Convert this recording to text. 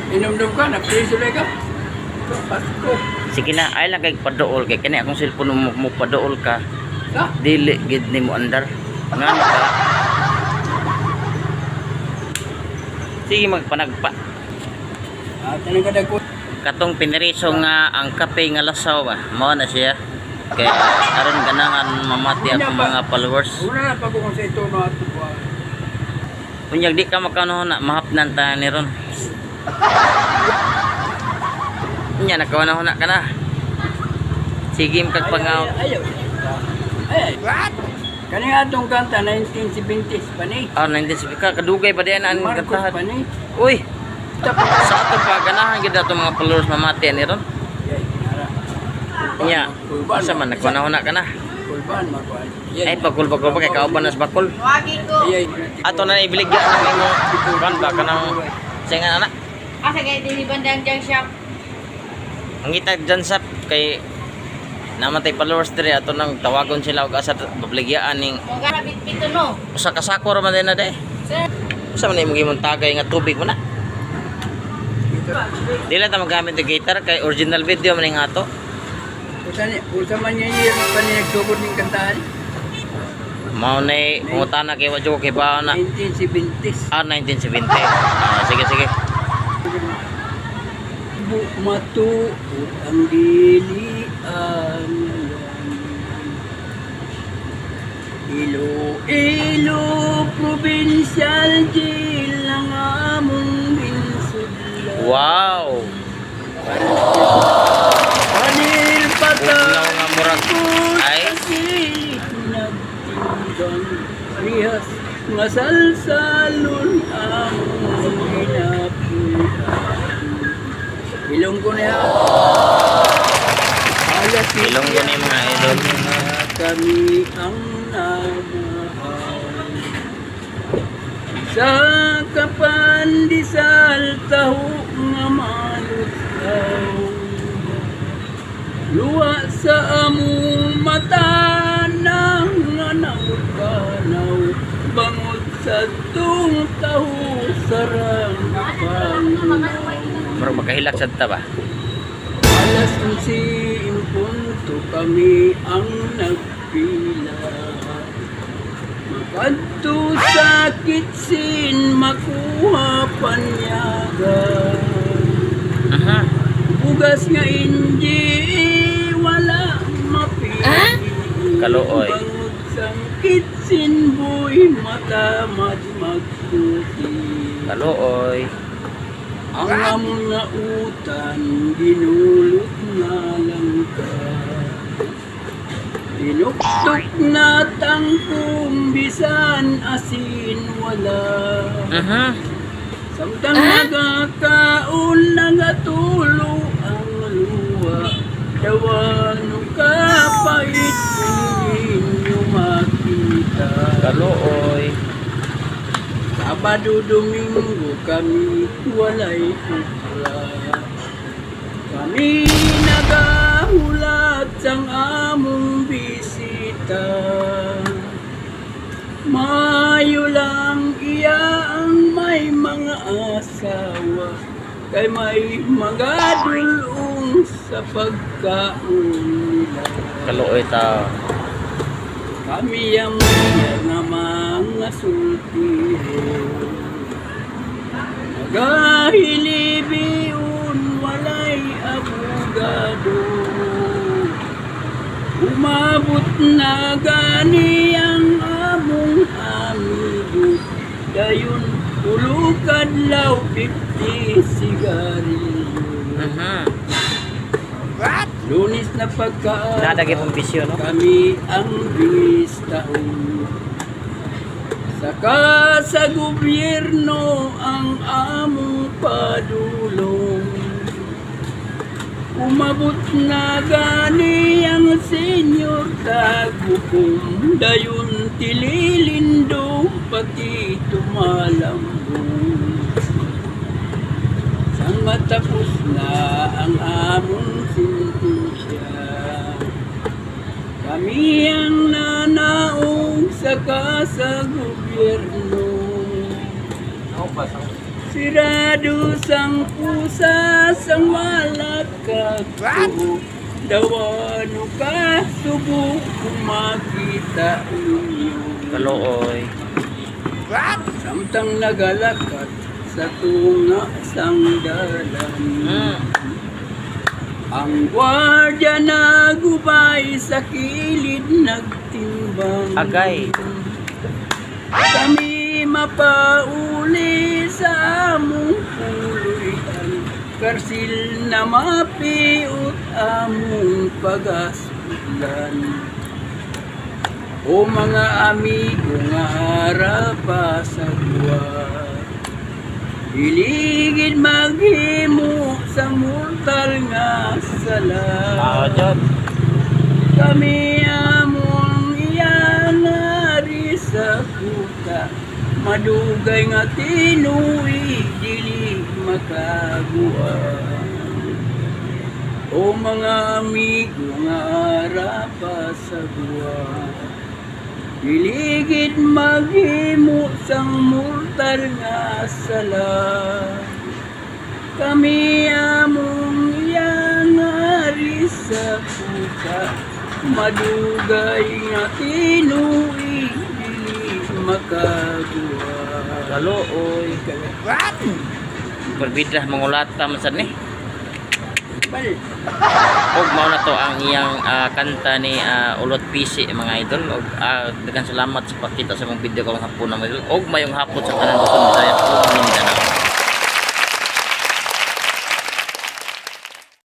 Inom-dum ka, na-preso lang ka. Pasko. Sige na, ay lang kay padool kay kani akong cellphone mo padool ka. Ha? Dili gid nimo andar. Ngano ka? Sige magpanagpa. Tanong ka dagko. Katong piniriso nga ang kape nga lasaw ba. Mao na siya. Kaya aron ganahan mamati ako mga followers. Una na pag kung sa ito no ato ba. Kunyag di ka makano na mahapnan ta ni ron. Nya nakawana-huna ka na. Sige kag pangaw. Ayaw. Ay. What? Kani atong kanta 1970s pa ni. Ah, 19 ka kadugay pa diyan ang Marcos kantahan. pa ni. Uy. Sa ato pa ganahan gid ato mga followers mamati ni ron. Nya, asa man nagkawana-huna ka na. Kulban magkuan. Ay pagkul-pagkul pa kay kauban nas bakul. Ato na ibiligya na imo kan ba kanang singa anak. Asa kay dili bandang jang shop. Ang itag dyan sa kay namatay followers dire ato nang tawagon sila og asa babligyaan ning Mo gara bit no. usa ka sako ra man din na day. Sir, Usa man imong gimong tagay nga tubig mo na. Dili ta magamit og guitar kay original video man ning ato. Usa man niya yung panigsugod ning kantahan. Mao nay pangutana kay wadyo kay ba na 1970s. 1970. Ah, sige sige. Matuot ang dilian. Iloilo provincial jail ang among binsudlan. Wow. Anil Ugnaw nga murag ay nagtindan rihas nga salsalon among hinapuan. Ilong ko niya. Alas ilong ko ni mga idol. kami ang namahal. Sa kapandisal taho nga malutaw. Luwa sa among mata nang nanawkanaw. Bangot sa tung taho sarang pangulaw. Murag magkahilak sad ta ba? Alas 11 punto kami ang nagpila. Makadto sa kitsin makuha panyaga. Aha. Bugas nga hindi wala mapili. Kaluoy. Bangot sa kitsin boy mata magputi. Kaluoy. Ang among nga utan, ginulot na lang ka. Dinuktok na tangkong bisan asin wala. Samtang nagakaon nagatulo ang luwa. Dawan kapait kung inyo makita. Kaluoy. Sabado Domingo kami walay kupra. Kami nagahulat sang among bisita. Mayo lang iya ang may mga asawa. Kay may mga dulong sa pagkaon nila. Kaluoy ta. Kami ang nga mga sultiro. Nagahilibiun walay abogado. Umabot na gani ang among amigo. Dayon ulukad law 50 sigarilyo. Lunis na pagkaan. Nadagi pong bisyo no. Kami ang bistaon. Saka sa gobyerno ang among padulong. Umabot na gani ang senyor tagukom. Dayon tililindo pati tumalambong. Sang matapos na ang among sintensya. Kami ang nanaog sa gobyerno. Sirado sang pusa sang malakagto. Dawano ka subo kung makita ninyo. Kalooy. Samtang nagalakat sa tunga sang dalan. Ang gwardiya nagubay sa kilid nagtimbang. Agay. Kami mapauli sa among puloyan. Karsil na mapiot among pagaspulan. O mga amigo nga harapa sa buwan. Iligid maghimo sa mortal nga sala. Jod. Kami among iyanari sa kuta. Madugay nga tinuwi dili makaguwa. O mga amigo nga harapa sa buwan. Iligid maghimo sang mortal nga sala. Kami among iyanari sa puta. Madugay nga tinuwi dili makagawa. Kalooy. Berbida mangulata man sad ni. Bal. Og mao na to ang iyang kanta ni Ulot PC mga idol. Og daghang salamat sa pakita sa mong video kong hapon na mga idol. Og mayong hapon sa tanan Luzon, Visayas ug Mindanao.